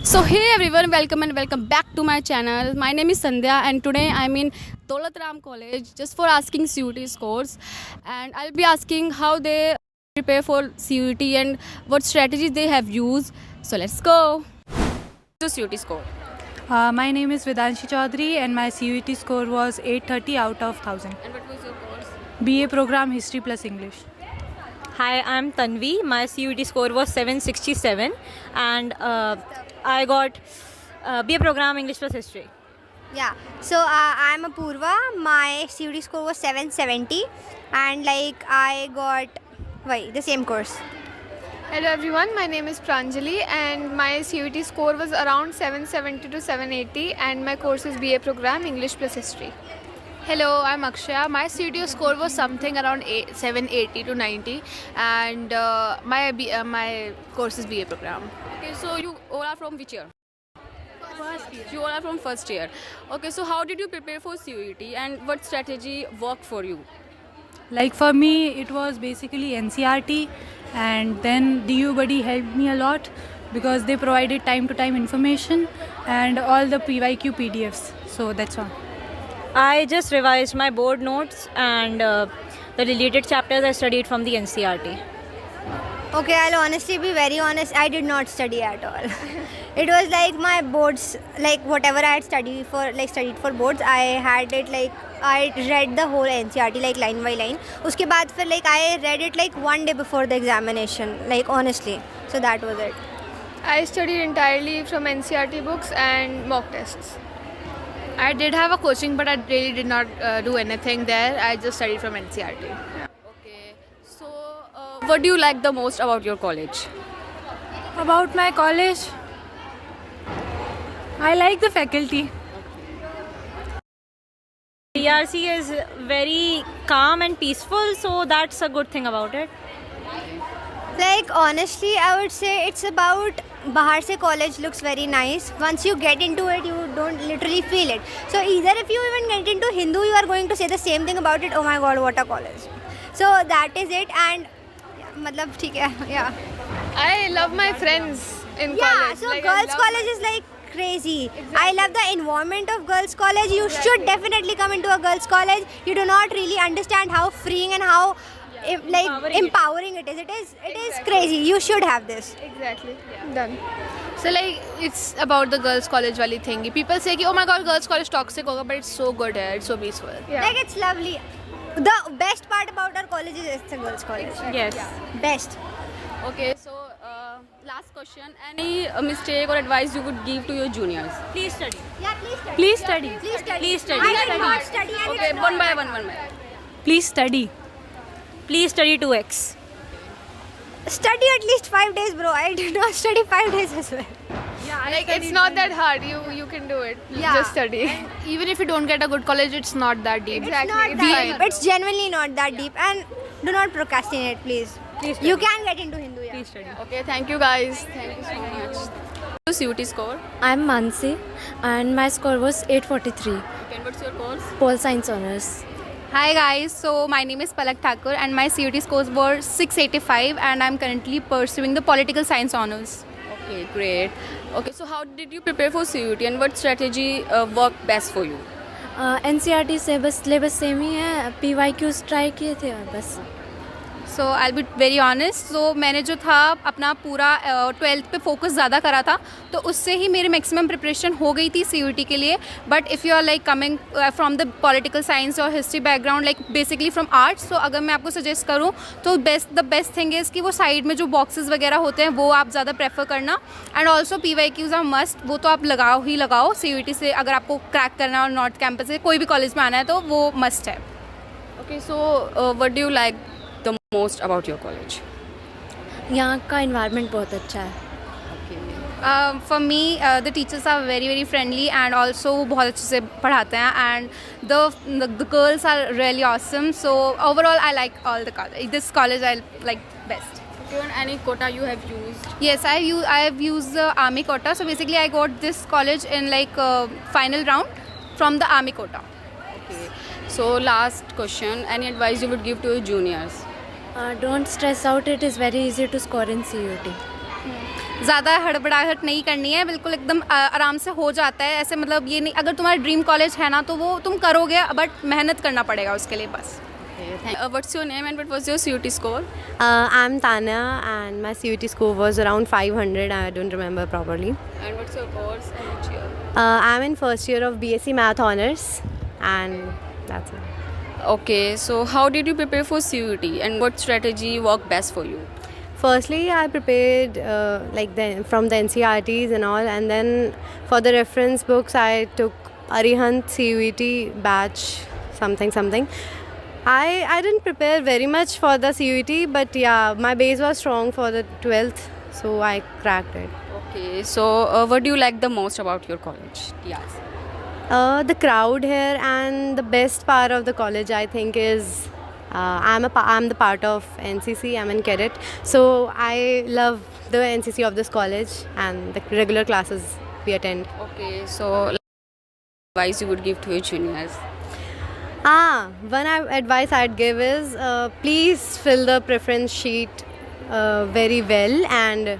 So hey everyone, welcome and welcome back to my channel. My name is Sandhya and today I'm in Daulat Ram College just for asking CUT scores, and I'll be asking how they prepare for CUT and what strategies they have used. So let's go. The CUT score. My name is Vedanshi Chaudhary and my CUT score was 830 out of 1000. And what was your course? BA program History plus English. Hi, I'm Tanvi. My CUT score was 767 and I got BA program English plus History. Yeah, so I'm Apurva. My CUT score was 770 and I got the same course. Hello everyone, my name is Pranjali and my CUT score was around 770 to 780 and my course is BA program English plus History. Hello, I'm Akshaya. My CUT score was something around 780 to 90 and my course is BA program. Okay, so you all are from which year? First year. You all are from first year. Okay, so how did you prepare for CUT and what strategy worked for you? Like for me, it was basically NCRT, and then DU Buddy helped me a lot because they provided time to time information and all the PYQ PDFs. So that's all. I just revised my board notes and the related chapters I studied from the NCRT. Okay, I'll honestly be very honest, I did not study at all. It was like my boards, like whatever I had studied for boards, I had it I read the whole NCRT like line by line. Uske baad fir I read it like one day before the examination, honestly. So that was it. I studied entirely from NCRT books and mock tests. I did have a coaching, but I really did not do anything there. I just studied from NCRT. Okay, so what do you like the most about your college? About my college, I like the faculty. ERC is very calm and peaceful, so that's a good thing about it. Honestly, I would say it's about Bahar se college looks very nice. Once you get into it, you don't literally feel it. So either if you even get into Hindu, you are going to say the same thing about it. Oh my God, what a college! So that is it. And yeah. I love my friends in Yeah, college. so I girls' love college is crazy. I love the environment of girls' college. You should definitely come into a girls' college. You do not really understand how freeing and how empowering it is. It is crazy. You should have this. Exactly. Done. So it's about the girls' college wali thingy. People say, oh my god, girls' college toxic hoga, but it's so good here. It's so peaceful. Yeah. It's lovely. The best part about our college is it's a girls' college. Yes. Best. Okay, so last question. Any mistake or advice you would give to your juniors? Please study. Yeah, please study. Please study. Please study. Please study. I did not study. and Okay, it's not one by bad. one. Please study. Please study 2x. Study at least 5 days, bro. I did not study 5 days as well. It's not that hard. You can do it. Yeah. Just study. Even if you don't get a good college, it's not that deep. Exactly. Not It's that fine. deep. It's genuinely not that deep. And do not procrastinate, please. You can get into Hindu, yeah. Please study. Okay, thank you guys. Thank you so much. CUT score. I'm Mansi and my score was 843. Okay, and what's your course? Pol Science Honours. Hi guys, so my name is Palak Thakur and my CUT scores were 685 and I'm currently pursuing the political science honours. Okay, great. Okay, so how did you prepare for CUT and what strategy worked best for you? NCRT से बस syllabus same ही है, PYQs try किए थे और बस. So I'll be very honest, so मैंने जो था अपना पूरा 12th पे फोकस ज़्यादा करा था तो उससे ही मेरी मैक्सिमम प्रिपरेशन हो गई थी CUT के लिए. But if you are coming from the political science और history background basically from arts, तो अगर मैं आपको सजेस्ट करूँ तो द बेस्ट थिंग इज़ कि वो साइड में जो बॉक्सेस वगैरह होते हैं वो आप ज़्यादा प्रेफर करना. And also PYQs are must, वो तो आप लगाओ CUT से अगर आपको क्रैक करना है और नॉर्थ कैंपस से कोई भी कॉलेज में आना है तो वो मस्ट है. Okay, so what do you like the most about your college? यहाँ का environment बहुत अच्छा है. For me, the teachers are very friendly and also वो बहुत अच्छे से पढ़ाते हैं and the girls are really awesome. So overall, I like all the college. This college I like best. Okay, and any quota you have used? Yes, I have used the army quota. So basically, I got this college in final round from the army quota. Okay. So last question, any advice you would give to your juniors? Don't stress out. It is very easy to score in CUT. ज़्यादा हड़बड़ाहट नहीं करनी है, बिल्कुल एकदम आराम से हो जाता है ऐसे। मतलब ये नहीं, अगर तुम्हारा ड्रीम कॉलेज है ना तो वो तुम करोगे, बट मेहनत करना पड़ेगा उसके लिए बस। What's your name and what was your CUT score? I'm Tanya and my CUT score was around 500. I don't remember properly. And what's your course and which year? I'm in first year of BSc Math Honours and that's it. Okay, so how did you prepare for CUT and what strategy worked best for you? Firstly, I prepared from the NCERTs and all, and then for the reference books, I took Arihant CUET batch something. I didn't prepare very much for the CUET, but yeah, my base was strong for the 12th, so I cracked it. Okay, so what do you like the most about your college? Yes. The crowd here, and the best part of the college, I think, is I'm the part of NCC. I'm in cadet, so I love the NCC of this college and the regular classes we attend. Okay, so advice you would give to your juniors? One advice I'd give is please fill the preference sheet very well, and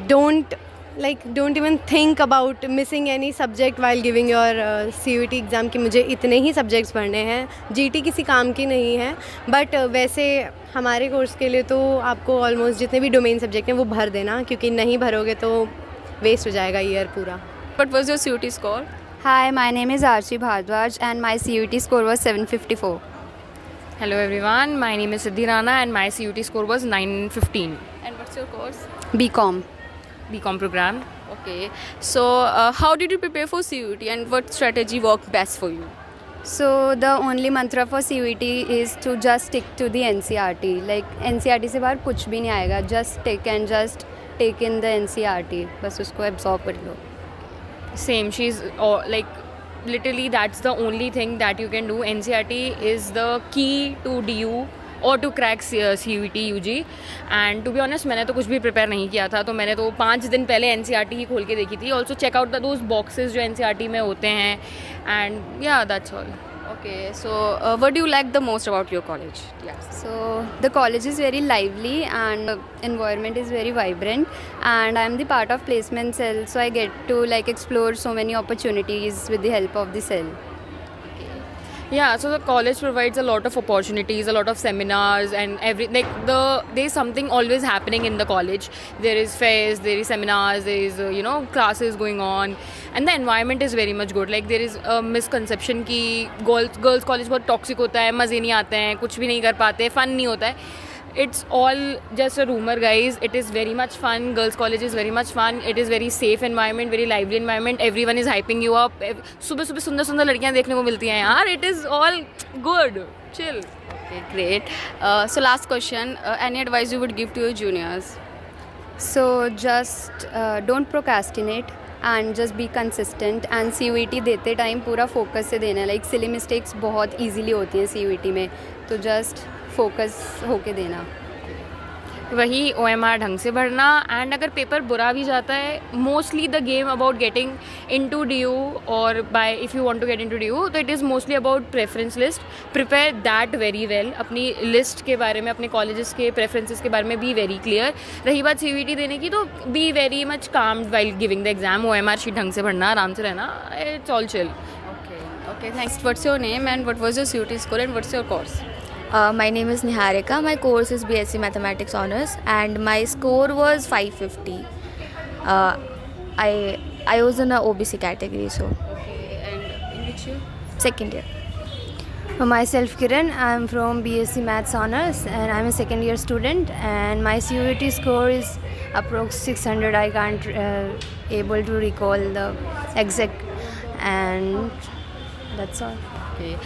don't even think about missing any subject while giving your CUET exam कि मुझे इतने ही subjects पढ़ने हैं। GT किसी काम की नहीं है, but वैसे हमारे कोर्स के लिए तो आपको almost जितने भी domain subject हैं वो भर देना, क्योंकि नहीं भरोगे तो waste हो जाएगा year पूरा। What was your CUT score? Hi, my name is Archie Bhardwaj and my CUET score was 754. Hello everyone, my name is Siddhi Rana and my CUET score was 915. And what's your course? BCom. BCom program. Okay, so how did you prepare for CUET and what strategy worked best for you? So the only mantra for CUET is to just stick to the NCERT. Like NCERT से बाहर कुछ भी नहीं आएगा. Just stick and just take in the NCERT. बस उसको absorb कर लो. Same, she's like literally that's the only thing that you can do. NCERT is the key to DU or to crack CUET UG. And to be honest, मैंने तो कुछ भी prepare नहीं किया था, तो मैंने तो 5 दिन पहले NCERT ही खोल के देखी थी. Also check out those boxes जो NCERT में होते हैं, and yeah, that's all. Okay, so what do you like the most about your college? Yes. So the college is very lively and the environment is very vibrant, and I am the part of placement cell, so I get to like explore so many opportunities with the help of the cell. Yeah, so the college provides a lot of opportunities, a lot of seminars, and there's something always happening in the college. There is fairs, there is seminars, there is classes going on, and the environment is very much good. Like there is a misconception कि girls college बहुत toxic होता है, मज़े नहीं आते हैं, कुछ भी नहीं कर पाते, fun नहीं होता है. It's all just a rumor, guys. It is very much fun. Girls college is very much fun. It is very safe environment, very lively environment. Everyone is hyping you up. सुबह सुबह सुंदर सुंदर लड़कियाँ देखने को मिलती हैं यार. It is all good. Chill. Okay, great. So last question. Any advice you would give to your juniors? So just don't procrastinate and just be consistent, and CUET देते टाइम पूरा फोकस से देना है. लाइक सिली मिस्टेक्स बहुत easily होती हैं CUET में, तो जस्ट फोकस होके देना. वही OMR ढंग से भरना, एंड अगर पेपर बुरा भी जाता है, mostly the game about getting into DU और by if you want to get into DU, तो it is mostly about preference list. Prepare that very well. अपनी लिस्ट के बारे में, अपने कॉलेजेस के प्रेफरेंसेस के बारे में बी वेरी क्लियर. रही बात CUET देने की, तो be very much calmed while giving the exam. OMR sheet ढंग से भरना, आराम से रहना. It's all chill. Okay, thanks. What's your name and what was your CUET score and what's your course? My name is Niharika. My course is BSc Mathematics Honours and my score was 550. I was in a OBC category, so. Okay, and in which year? Second year. Myself Kiran, I am from BSc Maths Honours and I am a second year student, and my CUET score is approx 600. I can't able to recall the exact, and that's all. Okay.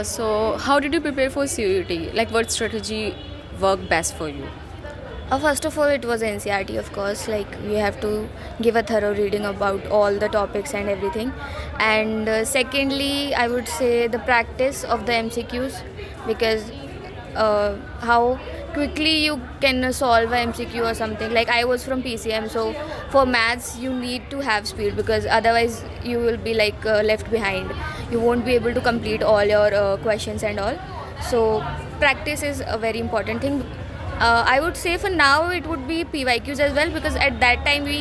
So how did you prepare for CUET? Like what strategy worked best for you? First of all, it was NCERT, of course. Like we have to give a thorough reading about all the topics and everything. And secondly, I would say the practice of the MCQs, because how quickly you can solve a MCQ or something. Like I was from PCM, so for maths you need to have speed, because otherwise you will be like left behind. You won't be able to complete all your questions and all. So practice is a very important thing. I would say for now it would be PYQs as well, because at that time we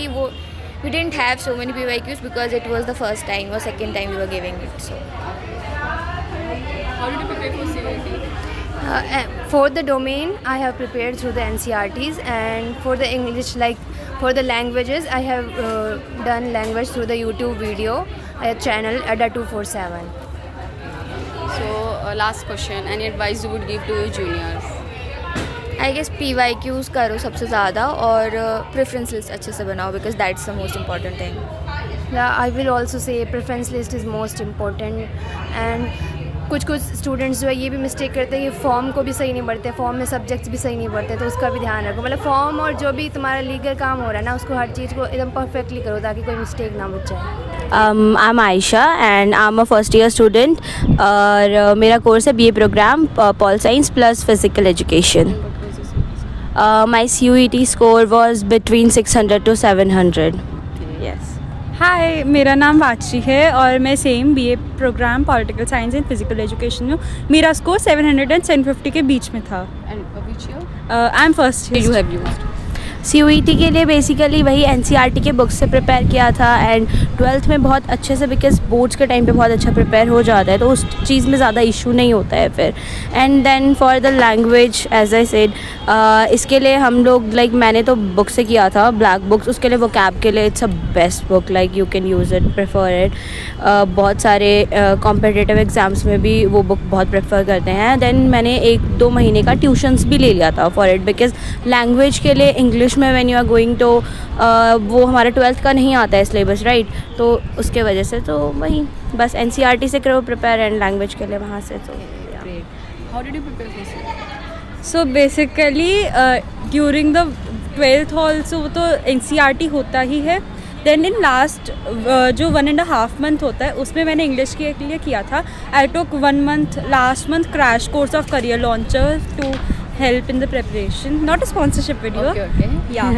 didn't have so many PYQs because it was the first time or second time we were giving it. So How did you prepare for CUET? For the domain, I have prepared through the NCRTs, and for the English, like for the languages, I have done language through the YouTube video channel Ada247. So last question, any advice you would give to your juniors? I guess PYQs करो सबसे ज़्यादा, और preference list अच्छे से बनाओ, because that's the most important thing. Yeah, I will also say preference list is most important. And कुछ students जो है ये भी मिस्टेक करते हैं कि फॉर्म को भी सही नहीं पढ़ते, फॉर्म में सब्जेक्ट्स भी सही नहीं पढ़ते, तो उसका भी ध्यान रखो। मतलब फॉर्म और जो भी तुम्हारा लीगल काम हो रहा है ना, उसको हर चीज़ को एकदम परफेक्टली करो ताकि कोई मिस्टेक ना बच जाए। I'm Aisha and I'm a first year student और मेरा कोर्स है BA program Pol Science plus Physical Education. My CUET score was between 600 to 700. Yes. Hi, मेरा नाम वाची है और मैं same BA program political science and physical education में हूँ। मेरा स्कोर 700 and 750 के बीच में था। And which year? I am first You have used. CUET के लिए बेसिकली वही NCERT के बुक्स से प्रिपेयर किया था, एंड 12th में बहुत अच्छे से, बिकॉज बोर्ड्स के टाइम पे बहुत अच्छा प्रिपेयर हो जाता है, तो उस चीज़ में ज़्यादा इशू नहीं होता है फिर। And then for the language as I said, इसके लिए हम लोग मैंने तो बुक से किया था, ब्लैक बुक्स। उसके लिए वोकैब के लिए it's a best book, like you can use it, prefer it. बहुत सारे कॉम्पिटिटिव एग्ज़ाम्स में भी वो बुक बहुत प्रेफर करते हैं। देन मैंने 1-2 महीने का ट्यूशन्स भी ले लिया था फॉर इट, बिकॉज लैंग्वेज के लिए इंग्लिश में व्हेन यू आर गोइंग तो वो हमारा 12th का नहीं आता है सिलेबस, राइट? तो उसके वजह से तो वही बस NCERT से करो प्रिपेयर, एंड लैंग्वेज के लिए वहाँ से। तो How did you prepare for CUET? So basically during the 12th also तो NCERT होता ही है। देन इन लास्ट जो 1.5 मंथ होता है उसमें मैंने इंग्लिश के लिए किया था। I took 1 month last month crash course of Career Launcher to help in the preparation, not a sponsorship video. Okay. या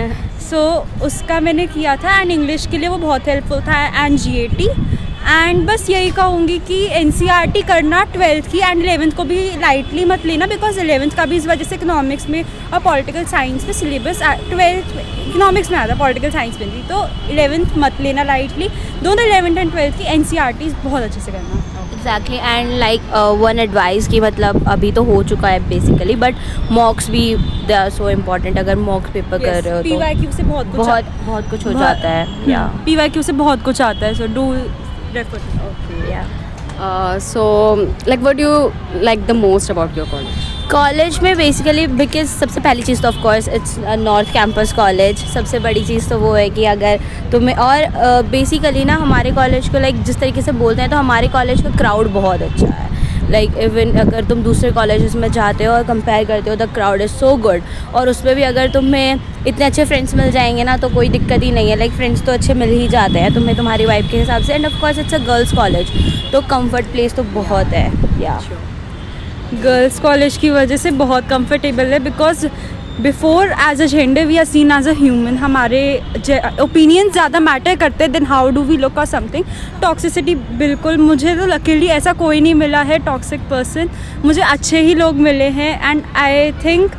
सो उसका मैंने किया था, एंड इंग्लिश के लिए वो बहुत हेल्पफुल था, एंड GAT। एंड बस यही कहूँगी कि NCERT करना 12th की, एंड 11th को भी लाइटली मत लेना, बिकॉज 11th का भी इस वजह से इकोनॉमिक्स में और पॉलिटिकल साइंस में सिलेबस 12th इकोनॉमिक्स में आता है, पॉलिटिकल साइंस में भी, तो 11th मत लेना लाइटली। दोनों 11th एंड 12th की NCERT बहुत अच्छे से करना। Exactly, and like one advice कि मतलब अभी तो हो चुका है बेसिकली, बट मॉक्स भी दे आर सो इम्पॉर्टेंट। अगर मॉक्स पेपर कर रहे हो तो PYQ से बहुत कुछ हो जाता है। या PYQ से बहुत कुछ आता है, so do refer. So what do you like the most about your college? College में बेसिकली बिकॉज सबसे पहली चीज़ तो of course it's north campus college. सबसे बड़ी चीज़ तो वो है कि अगर तुम्हें, और बेसिकली ना हमारे कॉलेज को जिस तरीके से बोलते हैं, तो हमारे कॉलेज का क्राउड बहुत अच्छा है। इवन अगर तुम दूसरे कॉलेजेस में जाते हो और कंपेयर करते हो, the crowd is so good. और उसमें भी अगर तुम्हें इतने अच्छे फ्रेंड्स मिल जाएंगे ना, तो कोई दिक्कत ही नहीं है। फ्रेंड्स तो अच्छे मिल ही जाते हैं तुम्हें तुम्हारी वाइब के हिसाब से। End of course it's a girls college, तो कंफर्ट प्लेस तो बहुत है। या गर्ल्स कॉलेज की वजह से बहुत कंफर्टेबल है, because before as a gender we are seen as a human. हमारे ओपिनियन ज़्यादा मैटर करते हैं than how do we look और समथिंग। टॉक्सिसिटी बिल्कुल, मुझे तो लकीली ऐसा कोई नहीं मिला है टॉक्सिक पर्सन, मुझे अच्छे ही लोग मिले हैं। And I think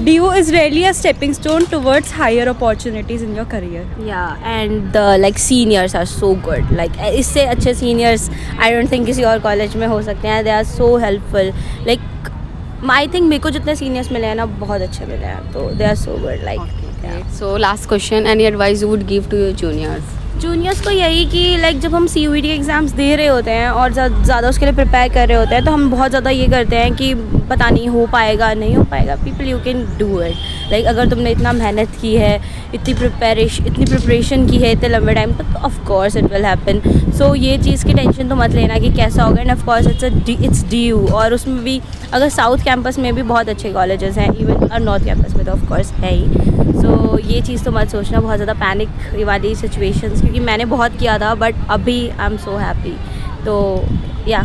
DU is really a stepping stone towards higher opportunities in your career. Yeah, and the seniors are so good. इससे अच्छे seniors I don't think किसी और college में हो सकते हैं. They are so helpful. I think मेरे को जितने seniors मिले हैं ना, बहुत अच्छे मिले हैं. तो they are so good. Okay. So last question, any advice you would give to your juniors? Juniors को यही कि जब हम CUET के एग्ज़ाम्स दे रहे होते हैं और ज़्यादा उसके लिए प्रिपेयर कर रहे होते हैं, तो हम बहुत ज़्यादा ये करते हैं कि पता नहीं हो पाएगा नहीं हो पाएगा. People you can do it. अगर तुमने इतना मेहनत की है, इतनी प्रिपरेशन की है इतने लंबे टाइम तक, तो of course it will happen. So ये चीज़ की टेंशन तो मत लेना कि कैसा होगा. End of course it's DU, और उसमें भी अगर साउथ कैंपस में भी बहुत अच्छे कॉलेजेस हैं, इवन और नॉर्थ कैंपस में तो ऑफ कोर्स है ही. सो ये चीज़ तो मत सोचना बहुत ज़्यादा पैनिक वाली सिचुएशंस, क्योंकि मैंने बहुत किया था, बट अभी आई एम सो हैप्पी. तो या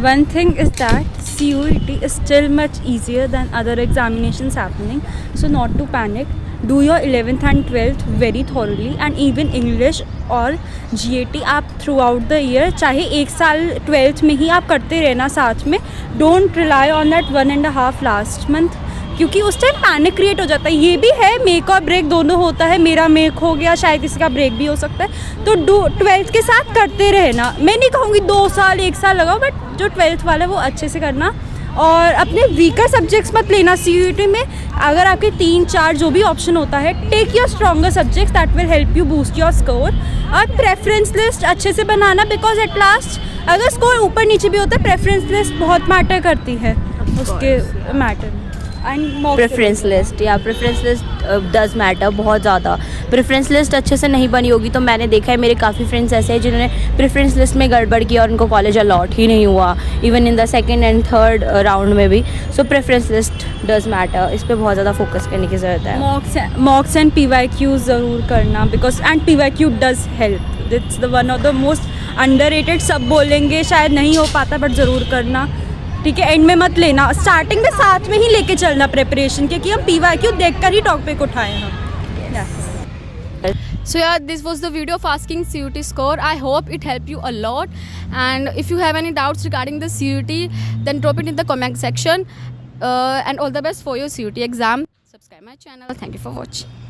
One thing is that CUET is still much easier than other examinations happening, so not to panic. Do your 11th and 12th very thoroughly, and even English और GAT आप throughout the year, चाहे एक साल 12th में ही आप करते रहना साथ में. Don't rely on that 1.5 last month क्योंकि उस टाइम पैनिक क्रिएट हो जाता है। ये भी है, मेक और ब्रेक दोनों होता है, मेरा मेक हो गया, शायद किसी का ब्रेक भी हो सकता है। तो 12th के साथ करते रहना, मैं नहीं कहूँगी 2 साल 1 साल लगाओ, बट जो 12th वाला है वो अच्छे से करना। और अपने वीकर सब्जेक्ट्स मत लेना CUET में। अगर आपके 3-4 जो भी ऑप्शन होता है, take your stronger subjects, that will help you boost your score. और प्रेफरेंस लिस्ट अच्छे से बनाना, बिकॉज एट लास्ट अगर स्कोर ऊपर नीचे भी होता है, प्रेफरेंस लिस्ट बहुत मैटर करती है उसके मैटर में। एंड प्रेफरेंस लिस्ट, या प्रेफरेंस लिस्ट डज मैटर बहुत ज़्यादा। प्रेफरेंस लिस्ट अच्छे से नहीं बनी होगी तो मैंने देखा है मेरे काफ़ी फ्रेंड्स ऐसे हैं जिन्होंने प्रेफरेंस लिस्ट में गड़बड़ किया और उनको कॉलेज अलॉट ही नहीं हुआ, even in the 2nd and 3rd round में भी। सो प्रेफरेंस लिस्ट डज मैटर, इस पर बहुत ज़्यादा फोकस करने की ज़रूरत है। मॉक्स एंड PYQs ज़रूर करना, because and PYQ does help, it's the one of the most underrated. सब बोलेंगे शायद नहीं हो पाता, बट ज़रूर करना, ठीक है। एंड में मत लेना, स्टार्टिंग में साथ में ही लेके चलना प्रिपरेशन, क्योंकि हम PYQ देखकर ही टॉपिक उठाए हम। So yeah, this was the video of asking CUET score. I hope it helped you a lot. And if you have any doubts regarding the CUET, then drop it in the comment section. And all the best for your CUET exam. Subscribe my channel. Thank you for watching.